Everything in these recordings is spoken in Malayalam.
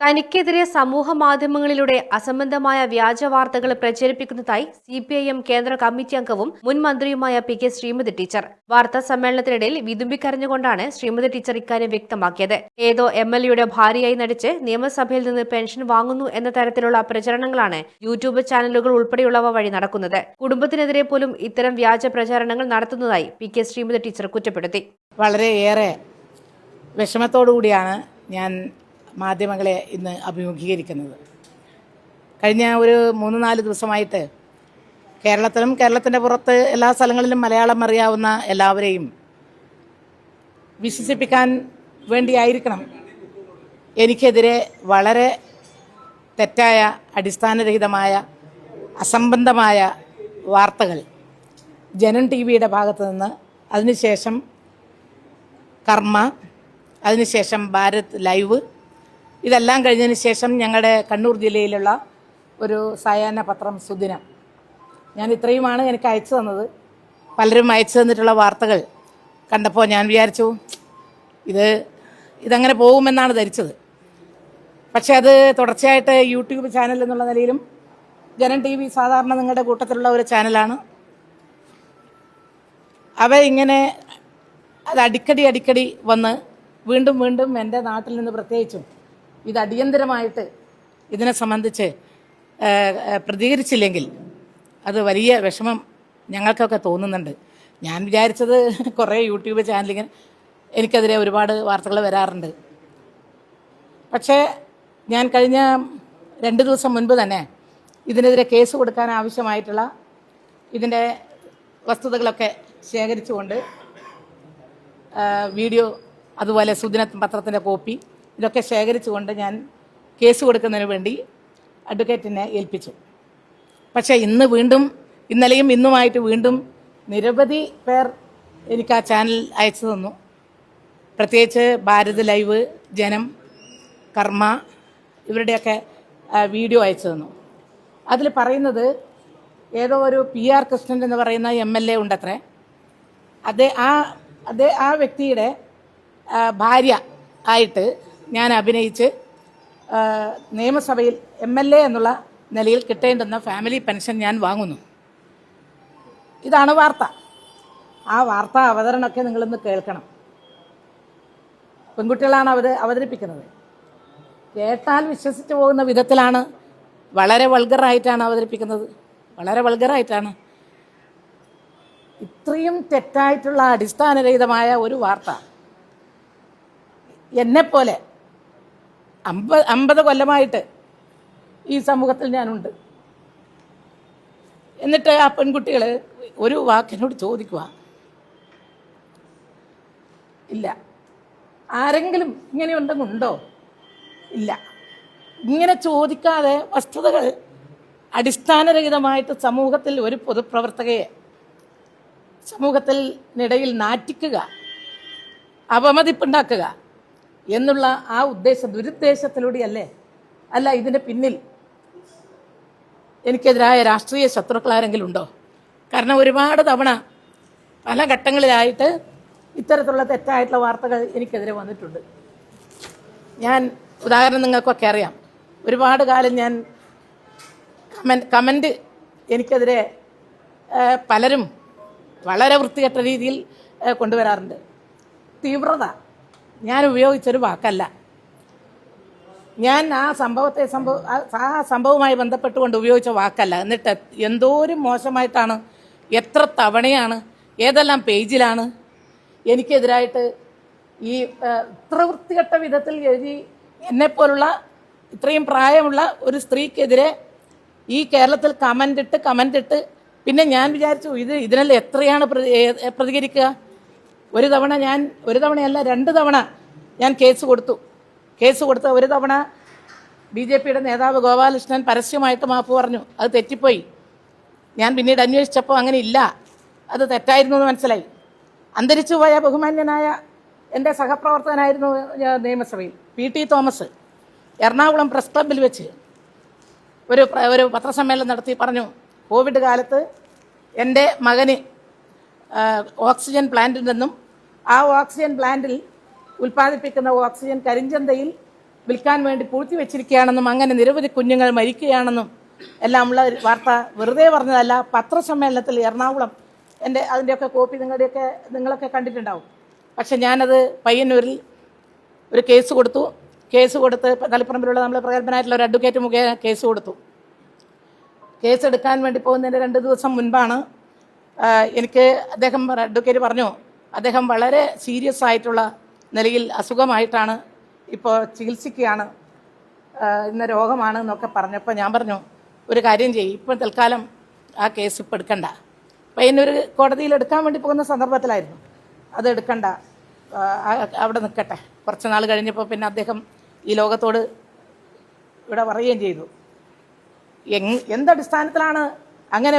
തനിക്കെതിരെ സമൂഹ മാധ്യമങ്ങളിലൂടെ അസംബന്ധമായ വ്യാജ വാർത്തകൾ പ്രചരിപ്പിക്കുന്നതായി CPIM കേന്ദ്ര കമ്മിറ്റി അംഗവും മുൻ മന്ത്രിയുമായ PK ശ്രീമതി ടീച്ചർ. വാർത്താ സമ്മേളനത്തിനിടയിൽ വിതുമ്പിക്കരഞ്ഞുകൊണ്ടാണ് ശ്രീമതി ടീച്ചർ ഇക്കാര്യം വ്യക്തമാക്കിയത്. ഏതോ MLA ഭാര്യയായി നടിച്ച് നിയമസഭയിൽ നിന്ന് പെൻഷൻ വാങ്ങുന്നു എന്ന തരത്തിലുള്ള പ്രചരണങ്ങളാണ് യൂട്യൂബ് ചാനലുകൾ ഉൾപ്പെടെയുള്ളവ വഴി നടക്കുന്നത്. കുടുംബത്തിനെതിരെ പോലും ഇത്തരം വ്യാജ പ്രചാരണങ്ങൾ നടത്തുന്നതായി PK ശ്രീമതി ടീച്ചർ കുറ്റപ്പെടുത്തി. വളരെയേറെ വിഷമത്തോടുകൂടിയാണ് ഞാൻ മാധ്യമങ്ങളെ ഇന്ന് അഭിമുഖീകരിക്കുന്നത്. കഴിഞ്ഞ ഒരു 3-4 ദിവസമായിട്ട് കേരളത്തിലും കേരളത്തിൻ്റെ പുറത്ത് എല്ലാ സ്ഥലങ്ങളിലും മലയാളം അറിയാവുന്ന എല്ലാവരെയും വിശ്വസിപ്പിക്കാൻ വേണ്ടിയായിരിക്കണം എനിക്കെതിരെ വളരെ തെറ്റായ, അടിസ്ഥാനരഹിതമായ, അസംബന്ധമായ വാർത്തകൾ ജനം TV-യുടെ ഭാഗത്തു നിന്ന്, അതിനുശേഷം കർമ്മ, അതിനുശേഷം ഭാരത് ലൈവ്, ഇതെല്ലാം കഴിഞ്ഞതിന് ശേഷം ഞങ്ങളുടെ കണ്ണൂർ ജില്ലയിലുള്ള ഒരു സായാഹ്ന പത്രം സുദിനം, ഞാൻ ഇത്രയുമാണ് എനിക്ക് അയച്ചു തന്നത്. പലരും അയച്ചു തന്നിട്ടുള്ള വാർത്തകൾ കണ്ടപ്പോൾ ഞാൻ വിചാരിച്ചു ഇതങ്ങനെ പോകുമെന്നാണ് ധരിച്ചത്. പക്ഷെ അത് തുടർച്ചയായിട്ട് യൂട്യൂബ് ചാനൽ എന്നുള്ള നിലയിലും ജനം TV സാധാരണ നിങ്ങളുടെ കൂട്ടത്തിലുള്ള ഒരു ചാനലാണ്. അവ ഇങ്ങനെ അത് അടിക്കടി വന്ന് വീണ്ടും എൻ്റെ നാട്ടിൽ നിന്ന് പ്രത്യേകിച്ചും ഇത് അടിയന്തരമായിട്ട് ഇതിനെ സംബന്ധിച്ച് പ്രതികരിച്ചില്ലെങ്കിൽ അത് വലിയ വിഷമം ഞങ്ങൾക്കൊക്കെ തോന്നുന്നുണ്ട്. ഞാൻ വിചാരിച്ചത് കുറേ യൂട്യൂബ് ചാനലിങ്ങനെ എനിക്കെതിരെ ഒരുപാട് വാർത്തകൾ വരാറുണ്ട്. പക്ഷേ ഞാൻ കഴിഞ്ഞ 2 ദിവസം മുൻപ് തന്നെ ഇതിനെതിരെ കേസ് കൊടുക്കാൻ ആവശ്യമായിട്ടുള്ള ഇതിൻ്റെ വസ്തുതകളൊക്കെ ശേഖരിച്ചുകൊണ്ട് വീഡിയോ, അതുപോലെ സുദിന പത്രത്തിൻ്റെ കോപ്പി, ഇതൊക്കെ ശേഖരിച്ചുകൊണ്ട് ഞാൻ കേസ് കൊടുക്കുന്നതിന് വേണ്ടി അഡ്വക്കേറ്റിനെ ഏൽപ്പിച്ചു. പക്ഷേ ഇന്നലെയും ഇന്നുമായിട്ട് വീണ്ടും നിരവധി പേർ എനിക്ക് ആ ചാനൽ അയച്ചു തന്നു. പ്രത്യേകിച്ച് ഭാരത് ലൈവ്, ജനം, കർമ്മ, ഇവരുടെയൊക്കെ വീഡിയോ അയച്ചു തന്നു. അതിൽ പറയുന്നത് ഏതോ ഒരു PR കൃഷ്ണൻ എന്ന് പറയുന്ന MLA ഉണ്ടത്രേ. ആ വ്യക്തിയുടെ ഭാര്യ ആയിട്ട് ഞാൻ അഭിനയിച്ച് നിയമസഭയിൽ MLA എന്നുള്ള നിലയിൽ കിട്ടേണ്ടുന്ന ഫാമിലി പെൻഷൻ ഞാൻ വാങ്ങുന്നു. ഇതാണ് വാർത്ത. ആ വാർത്താ അവതരണമൊക്കെ നിങ്ങളൊന്ന് കേൾക്കണം. പെൺകുട്ടികളാണ് അവതരിപ്പിക്കുന്നത്. കേട്ടാൽ വിശ്വസിച്ച് പോകുന്ന വിധത്തിലാണ്, വളരെ വൾഗറായിട്ടാണ് അവതരിപ്പിക്കുന്നത്. വളരെ വൾഗറായിട്ടാണ്. ഇത്രയും തെറ്റായിട്ടുള്ള, അടിസ്ഥാനരഹിതമായ ഒരു വാർത്ത എന്നെപ്പോലെ 50 കൊല്ലമായിട്ട് ഈ സമൂഹത്തിൽ ഞാനുണ്ട്. എന്നിട്ട് ആ പെൺകുട്ടികൾ ഒരു വാക്കിനോട് ചോദിക്കുക, ഇല്ല. ആരെങ്കിലും ഇങ്ങനെയുണ്ടെന്നുണ്ടോ? ഇല്ല. ഇങ്ങനെ ചോദിക്കാതെ വസ്തുതകൾ അടിസ്ഥാനരഹിതമായിട്ട് സമൂഹത്തിൽ ഒരു പൊതുപ്രവർത്തകയെ സമൂഹത്തിനിടയിൽ നാറ്റിക്കുക, അപമതിപ്പുണ്ടാക്കുക എന്നുള്ള ആ ദുരുദ്ദേശത്തിലൂടെയല്ലേ? അല്ല, ഇതിൻ്റെ പിന്നിൽ എനിക്കെതിരായ രാഷ്ട്രീയ ശത്രുക്കൾ ആരെങ്കിലും ഉണ്ടോ? കാരണം ഒരുപാട് തവണ പല ഘട്ടങ്ങളിലായിട്ട് ഇത്തരത്തിലുള്ള തെറ്റായിട്ടുള്ള വാർത്തകൾ എനിക്കെതിരെ വന്നിട്ടുണ്ട്. ഞാൻ ഉദാഹരണം നിങ്ങൾക്കൊക്കെ അറിയാം. ഒരുപാട് കാലം ഞാൻ കമൻറ്റ് എനിക്കെതിരെ പലരും വളരെ വൃത്തികെട്ട രീതിയിൽ കൊണ്ടുവരാറുണ്ട്. തീവ്രത ഞാൻ ഉപയോഗിച്ചൊരു വാക്കല്ല. ഞാൻ ആ സംഭവവുമായി ബന്ധപ്പെട്ടുകൊണ്ട് ഉപയോഗിച്ച വാക്കല്ല. എന്നിട്ട് എന്തോരം മോശമായിട്ടാണ്, എത്ര തവണയാണ്, ഏതെല്ലാം പേജിലാണ് എനിക്കെതിരായിട്ട് ഈ ഇത്ര വൃത്തികെട്ട വിധത്തിൽ എഴുതി എന്നെപ്പോലുള്ള ഇത്രയും പ്രായമുള്ള ഒരു സ്ത്രീക്കെതിരെ ഈ കേരളത്തിൽ കമൻ്റ് ഇട്ട് പിന്നെ ഞാൻ വിചാരിച്ചു ഇതിനെല്ലാം എത്രയാണ് പ്രതികരിക്കുക. ഒരു തവണയല്ല 2 തവണ ഞാൻ കേസ് കൊടുത്ത ഒരു തവണ BJPയുടെ നേതാവ് ഗോപാലകൃഷ്ണൻ പരസ്യമായിട്ട് മാപ്പ് പറഞ്ഞു. അത് തെറ്റിപ്പോയി. ഞാൻ പിന്നീട് അന്വേഷിച്ചപ്പോൾ അങ്ങനെ ഇല്ല, അത് തെറ്റായിരുന്നു എന്ന് മനസ്സിലായി. അന്തരിച്ചു പോയ ബഹുമാന്യനായ എൻ്റെ സഹപ്രവർത്തകനായിരുന്നു നിയമസഭയിൽ PT തോമസ് എറണാകുളം പ്രസ് ക്ലബ്ബിൽ വെച്ച് ഒരു പത്രസമ്മേളനം നടത്തി പറഞ്ഞു, കോവിഡ് കാലത്ത് എൻ്റെ മകന് ഓക്സിജൻ പ്ലാന്റിൽ നിന്നും ആ ഓക്സിജൻ പ്ലാന്റിൽ ഉൽപ്പാദിപ്പിക്കുന്ന ഓക്സിജൻ കരിഞ്ചന്തയിൽ വിൽക്കാൻ വേണ്ടി പൂഴ്ത്തി വെച്ചിരിക്കുകയാണെന്നും അങ്ങനെ നിരവധി കുഞ്ഞുങ്ങൾ മരിക്കുകയാണെന്നും എല്ലാം ഉള്ള ഒരു വാർത്ത വെറുതെ പറഞ്ഞതല്ല. പത്രസമ്മേളനത്തിൽ എറണാകുളം അതിൻ്റെയൊക്കെ കോപ്പി നിങ്ങളൊക്കെ കണ്ടിട്ടുണ്ടാവും. പക്ഷെ ഞാനത് പയ്യന്നൂരിൽ ഒരു കേസ് കൊടുത്ത് തളിപ്പറമ്പിലുള്ള നമ്മൾ പ്രഗത്ഭനായിട്ടുള്ള ഒരു അഡ്വക്കേറ്റ് മുഖേന കേസ് കൊടുത്തു. കേസ് എടുക്കാൻ വേണ്ടി പോകുന്നതിൻ്റെ 2 ദിവസം മുൻപാണ് എനിക്ക് അഡ്വക്കേറ്റ് പറഞ്ഞു, അദ്ദേഹം വളരെ സീരിയസ് ആയിട്ടുള്ള നിലയിൽ അസുഖമായിട്ടാണ് ഇപ്പോൾ ചികിത്സിക്കുകയാണ്, ഇന്ന രോഗമാണ് എന്നൊക്കെ പറഞ്ഞപ്പോൾ ഞാൻ പറഞ്ഞു, ഒരു കാര്യം ചെയ്യും, ഇപ്പം തൽക്കാലം ആ കേസ് ഇപ്പം എടുക്കണ്ട. പയ്യന്നൂർ കോടതിയിൽ എടുക്കാൻ വേണ്ടി പോകുന്ന സന്ദർഭത്തിലായിരുന്നു. അത് എടുക്കണ്ട, അവിടെ നിൽക്കട്ടെ. കുറച്ച് നാൾ കഴിഞ്ഞപ്പോൾ പിന്നെ അദ്ദേഹം ഈ ലോകത്തോട് ഇവിടെ പറയുകയും ചെയ്തു. എന്തടിസ്ഥാനത്തിലാണ് അങ്ങനെ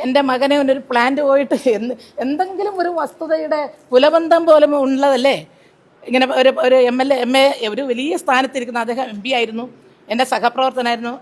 എൻ്റെ മകനെ ഒരു പ്ലാന്റ് പോയിട്ട് എന്തെങ്കിലും ഒരു വസ്തുതയുടെ കുലബന്ധം പോലും ഉള്ളതല്ലേ? ഇങ്ങനെ ഒരു എം എ ഒരു വലിയ സ്ഥാനത്തിരിക്കുന്ന അദ്ദേഹം MP ആയിരുന്നു, എൻ്റെ സഹപ്രവർത്തനായിരുന്നു,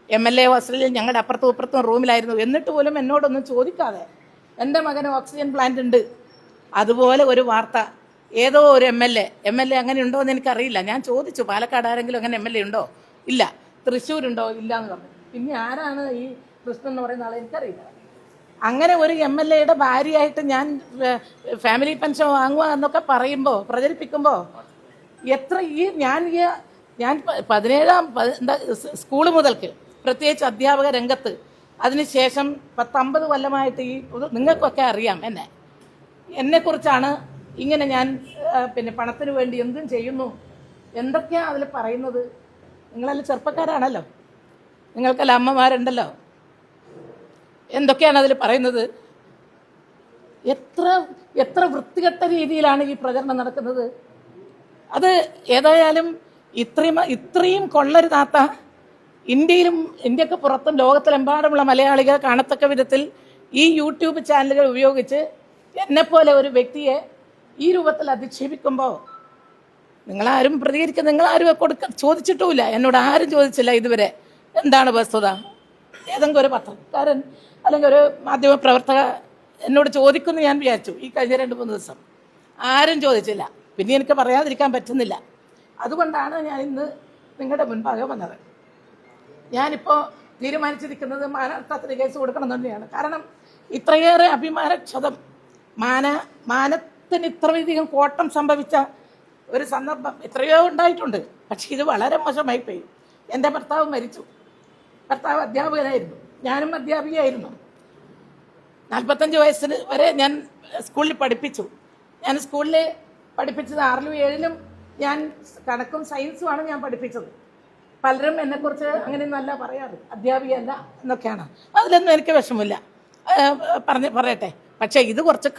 MLA ഹോസ്റ്റലിൽ ഞങ്ങളുടെ അപ്പുറത്തും ഇപ്പുറത്തും റൂമിലായിരുന്നു. എന്നിട്ട് പോലും എന്നോടൊന്നും ചോദിക്കാതെ എൻ്റെ മകന് ഓക്സിജൻ പ്ലാന്റ് ഉണ്ട്. അതുപോലെ ഒരു വാർത്ത ഏതോ ഒരു MLA അങ്ങനെ ഉണ്ടോ എന്ന് എനിക്കറിയില്ല. ഞാൻ ചോദിച്ചു, പാലക്കാട് ആരെങ്കിലും അങ്ങനെ MLA ഉണ്ടോ? ഇല്ല. തൃശ്ശൂരുണ്ടോ? ഇല്ല എന്ന് പറഞ്ഞു. പിന്നെ ആരാണ് ഈ കൃഷ്ണൻ എന്ന് പറയുന്ന ആളെ എനിക്കറിയില്ല. അങ്ങനെ ഒരു MLAയുടെ ഭാര്യയായിട്ട് ഞാൻ ഫാമിലി പെൻഷൻ വാങ്ങുക എന്നൊക്കെ പ്രചരിപ്പിക്കുമ്പോൾ എത്ര ഞാൻ 17 സ്കൂള് മുതൽക്ക് പ്രത്യേകിച്ച് അധ്യാപക രംഗത്ത് അതിനുശേഷം 10-50 കൊല്ലമായിട്ട് നിങ്ങൾക്കൊക്കെ അറിയാം എന്നെക്കുറിച്ചാണ് ഇങ്ങനെ ഞാൻ പണത്തിന് വേണ്ടി എന്തും ചെയ്യുന്നു എന്തൊക്കെയാണ് അതിൽ പറയുന്നത്. നിങ്ങളെല്ലാം ചെറുപ്പക്കാരാണല്ലോ, നിങ്ങൾക്കെല്ലാം അമ്മമാരുണ്ടല്ലോ. എന്തൊക്കെയാണ് അതിൽ പറയുന്നത്? എത്ര വൃത്തികെട്ട രീതിയിലാണ് ഈ പ്രചരണം നടക്കുന്നത്. അത് ഏതായാലും ഇത്രയും കൊള്ളരുതാത്ത ഇന്ത്യക്ക് പുറത്തും ലോകത്തിലെമ്പാടുമുള്ള മലയാളികൾ കാണത്തക്ക വിധത്തിൽ ഈ യൂട്യൂബ് ചാനലുകൾ ഉപയോഗിച്ച് എന്നെപ്പോലെ ഒരു വ്യക്തിയെ ഈ രൂപത്തിൽ അധിക്ഷേപിക്കുമ്പോൾ നിങ്ങളാരും നിങ്ങളാരും ചോദിച്ചിട്ടുമില്ല. എന്നോട് ആരും ചോദിച്ചില്ല ഇതുവരെ എന്താണ് വസ്തുത. ഏതെങ്കിലും ഒരു പത്രക്കാരൻ അല്ലെങ്കിൽ ഒരു മാധ്യമ പ്രവർത്തക എന്നോട് ചോദിക്കുമെന്ന് ഞാൻ വിചാരിച്ചു. ഈ കഴിഞ്ഞ 2-3 ദിവസം ആരും ചോദിച്ചില്ല. പിന്നെ എനിക്ക് പറയാതിരിക്കാൻ പറ്റുന്നില്ല. അതുകൊണ്ടാണ് ഞാൻ ഇന്ന് നിങ്ങളുടെ മുൻപാകെ വന്നത്. ഞാനിപ്പോൾ തീരുമാനിച്ചിരിക്കുന്നത് മാനാർത്ഥത്തിന് കേസ് കൊടുക്കണം തന്നെയാണ്. കാരണം ഇത്രയേറെ അഭിമാനക്ഷതം, മാനത്തിന് ഇത്രയധികം കോട്ടം സംഭവിച്ച ഒരു സന്ദർഭം എത്രയോ ഉണ്ടായിട്ടുണ്ട്. പക്ഷെ ഇത് വളരെ മോശമായിപ്പോയി. എൻ്റെ ഭർത്താവ് മരിച്ചു. ഭർത്താവ് അധ്യാപകനായിരുന്നു, ഞാനും അധ്യാപികയായിരുന്നു. 45 വയസ്സിന് വരെ ഞാൻ സ്കൂളിൽ പഠിപ്പിച്ചു. ഞാൻ സ്കൂളിൽ പഠിപ്പിച്ചത് 6ലും 7ലും ഞാൻ കണക്കും സയൻസുമാണ് ഞാൻ പഠിപ്പിച്ചത്. പലരും എന്നെക്കുറിച്ച് അങ്ങനെയൊന്നല്ല പറയാറ്, അധ്യാപികയല്ല എന്നൊക്കെയാണ്. അതിലൊന്നും എനിക്ക് വിഷമില്ല, പറയട്ടെ. പക്ഷേ ഇത് കുറച്ച്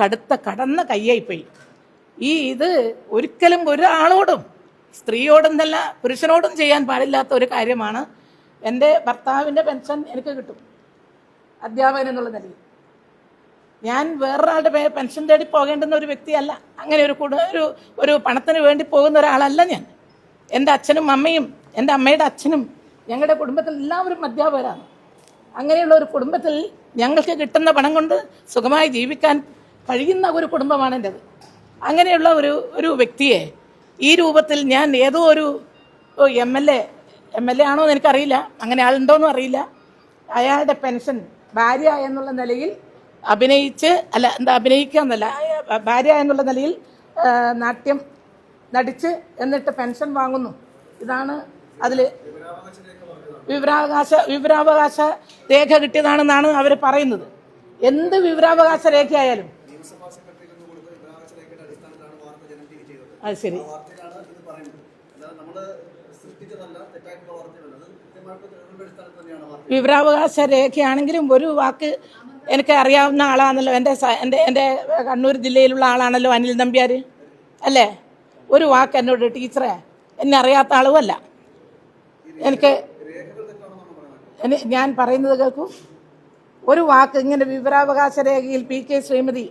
കടന്ന കയ്യായിപ്പോയി. ഇത് ഒരിക്കലും ഒരാളോടും, സ്ത്രീയോടും എന്നല്ല പുരുഷനോടും ചെയ്യാൻ പാടില്ലാത്ത ഒരു കാര്യമാണ്. എൻ്റെ ഭർത്താവിൻ്റെ പെൻഷൻ എനിക്ക് കിട്ടും അധ്യാപകൻ എന്നുള്ള നിലയിൽ. ഞാൻ വേറൊരാളുടെ പെൻഷൻ തേടി പോകേണ്ടുന്ന ഒരു വ്യക്തിയല്ല. അങ്ങനെ ഒരു പണത്തിന് വേണ്ടി പോകുന്ന ഒരാളല്ല ഞാൻ. എൻ്റെ അച്ഛനും അമ്മയും എൻ്റെ അമ്മയുടെ അച്ഛനും ഞങ്ങളുടെ കുടുംബത്തിൽ എല്ലാവരും അധ്യാപകരാണ്. അങ്ങനെയുള്ള ഒരു കുടുംബത്തിൽ ഞങ്ങൾക്ക് കിട്ടുന്ന പണം കൊണ്ട് സുഖമായി ജീവിക്കാൻ കഴിയുന്ന ഒരു കുടുംബമാണ് എൻ്റെത്. അങ്ങനെയുള്ള ഒരു വ്യക്തിയെ ഈ രൂപത്തിൽ ഞാൻ ഏതോ ഒരു MLA ആണോ എന്ന് എനിക്കറിയില്ല, അങ്ങനെ ആളുണ്ടോയെന്നും അറിയില്ല, അയാളുടെ പെൻഷൻ ഭാര്യ എന്നുള്ള നിലയിൽ ഭാര്യ എന്നുള്ള നിലയിൽ നാട്യം നടിച്ച് എന്നിട്ട് പെൻഷൻ വാങ്ങുന്നു. ഇതാണ് അതിൽ വിവരാവകാശ രേഖ കിട്ടിയതാണെന്നാണ് അവർ പറയുന്നത്. എന്ത് വിവരാവകാശ രേഖയായാലും അത് ശരി. വിവരാവകാശ രേഖയാണെങ്കിലും ഒരു വാക്ക് എനിക്ക് അറിയാവുന്ന ആളാണല്ലോ, എൻ്റെ കണ്ണൂർ ജില്ലയിലുള്ള ആളാണല്ലോ അനിൽ നമ്പ്യാർ അല്ലേ. ഒരു വാക്ക് എന്നോട് ടീച്ചറെ എന്നെ അറിയാത്ത ആളുമല്ല. ഞാൻ പറയുന്നത് കേൾക്കൂ. ഒരു വാക്ക് ഇങ്ങനെ വിവരാവകാശ രേഖയിൽ PK ശ്രീമതി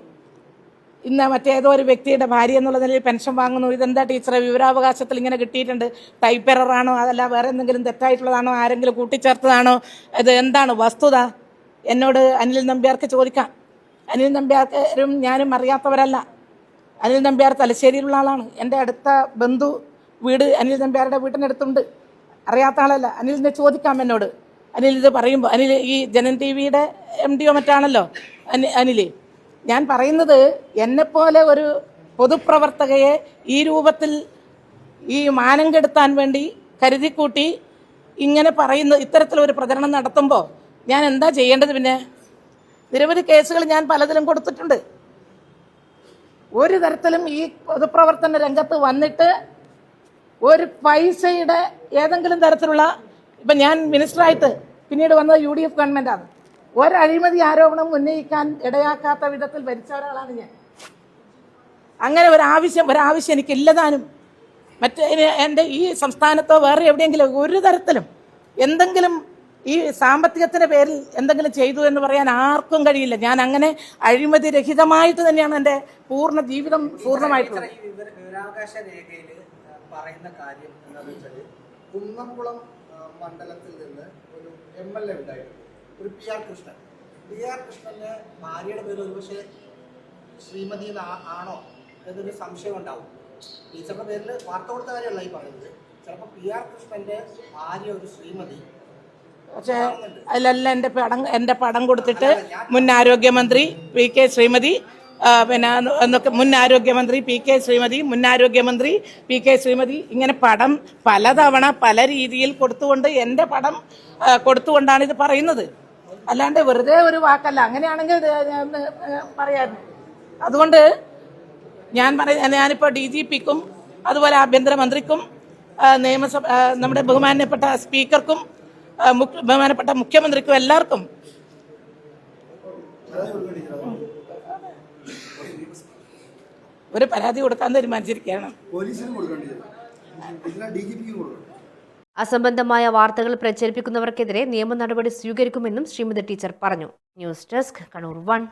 ഇന്ന് മറ്റേതോ ഒരു വ്യക്തിയുടെ ഭാര്യ എന്നുള്ള നിലയിൽ പെൻഷൻ വാങ്ങുന്നു. ഇതെന്താ ടീച്ചറെ വിവരാവകാശത്തിൽ ഇങ്ങനെ കിട്ടിയിട്ടുണ്ട്, ടൈപ്പ് എററാണോ അതല്ല വേറെ എന്തെങ്കിലും തെറ്റായിട്ടുള്ളതാണോ, ആരെങ്കിലും കൂട്ടിച്ചേർത്തതാണോ, ഇത് എന്താണ് വസ്തുത? എന്നോട് അനിൽ നമ്പ്യാർക്ക് ചോദിക്കാം. അനിൽ നമ്പ്യാരും ഞാനും അറിയാത്തവരല്ല. അനിൽ നമ്പ്യാർ തലശ്ശേരിയിലുള്ള ആളാണ്, എൻ്റെ അടുത്ത ബന്ധു വീട് അനിൽ നമ്പ്യാരുടെ വീട്ടിനടുത്തുണ്ട്. അറിയാത്ത ആളല്ല. അനിലിനെ ചോദിക്കാം എന്നോട്. അനിൽ ഇത് പറയുമ്പോൾ, അനിൽ ഈ ജനൻ ടി വിയുടെ MD മറ്റാണല്ലോ അനിൽ. ഞാൻ പറയുന്നത്, എന്നെപ്പോലെ ഒരു പൊതുപ്രവർത്തകയെ ഈ രൂപത്തിൽ ഈ മാനം കെടുത്താൻ വേണ്ടി കരുതിക്കൂട്ടി ഇങ്ങനെ പറയുന്ന ഇത്തരത്തിലൊരു പ്രചരണം നടത്തുമ്പോൾ ഞാൻ എന്താ ചെയ്യേണ്ടത്? പിന്നെ നിരവധി കേസുകൾ ഞാൻ പലതിലും കൊടുത്തിട്ടുണ്ട്. ഒരു തരത്തിലും ഈ പൊതുപ്രവർത്തന രംഗത്ത് വന്നിട്ട് ഒരു പൈസയുടെ ഏതെങ്കിലും തരത്തിലുള്ള, ഇപ്പം ഞാൻ മിനിസ്റ്ററായിട്ട് പിന്നീട് വന്നത് UDF ഗവൺമെൻറ്റാണ്. ഒരഴിമതി ആരോപണം ഉന്നയിക്കാൻ ഇടയാക്കാത്ത വിധത്തിൽ ഭരിച്ച ഒരാളാണ് ഞാൻ. അങ്ങനെ ഒരാവശ്യം എനിക്കില്ലതാനും. എൻ്റെ ഈ സംസ്ഥാനത്തോ വേറെ എവിടെയെങ്കിലും ഒരു തരത്തിലും എന്തെങ്കിലും ഈ സാമ്പത്തികത്തിൻ്റെ പേരിൽ എന്തെങ്കിലും ചെയ്തു എന്ന് പറയാൻ ആർക്കും കഴിയില്ല. ഞാൻ അങ്ങനെ അഴിമതി രഹിതമായിട്ട് തന്നെയാണ് എൻ്റെ പൂർണ്ണ ജീവിതം പൂർണ്ണമായിട്ടുള്ളത്. വിവരാവകാശ രേഖയിൽ പറയുന്ന കാര്യം എന്താണെന്ന് വെച്ചാൽ, കുന്നംകുളം മണ്ഡലത്തിൽ നിന്ന് ഒരു MLA ഉണ്ടായിരുന്നു, ഒരു PR കൃഷ്ണൻ. PR കൃഷ്ണന്റെ ഭാര്യയുടെ പേര് ഒരുപക്ഷെ ശ്രീമതി ആണോ എന്നൊരു സംശയം ഉണ്ടാവും. ടീച്ചറുടെ പേരിൽ വാർത്ത കൊടുത്ത കാര്യമല്ല ഈ പറയുന്നത്. ചിലപ്പോൾ PR കൃഷ്ണന്റെ ഭാര്യ ഒരു ശ്രീമതി. പക്ഷേ അതിലെല്ലാം എൻ്റെ പടം കൊടുത്തിട്ട് മുൻ ആരോഗ്യമന്ത്രി PK ശ്രീമതി, പിന്നെ എന്നൊക്കെ മുൻ ആരോഗ്യമന്ത്രി PK ശ്രീമതി, മുൻ ആരോഗ്യമന്ത്രി PK ശ്രീമതി, ഇങ്ങനെ പടം പലതവണ പല രീതിയിൽ കൊടുത്തുകൊണ്ട് എൻ്റെ പടം കൊടുത്തുകൊണ്ടാണ് ഇത് പറയുന്നത്. അല്ലാണ്ട് വെറുതെ ഒരു വാക്കല്ല. അങ്ങനെയാണെങ്കിൽ പറയായിരുന്നു. അതുകൊണ്ട് ഞാനിപ്പോൾ DGPക്കും അതുപോലെ ആഭ്യന്തരമന്ത്രിക്കും നിയമസഭ നമ്മുടെ ബഹുമാനപ്പെട്ട സ്പീക്കർക്കും ബഹുമാനപ്പെട്ട മുഖ്യമന്ത്രിക്കും എല്ലാവർക്കും ഒരു പരാതി കൊടുക്കാൻ തീരുമാനിച്ചിരിക്കുകയാണ്. അസംബന്ധമായ വാർത്തകൾ പ്രചരിപ്പിക്കുന്നവർക്കെതിരെ നിയമ നടപടി സ്വീകരിക്കുമെന്നും ശ്രീമതി ടീച്ചർ പറഞ്ഞു. News desk Kannur 1.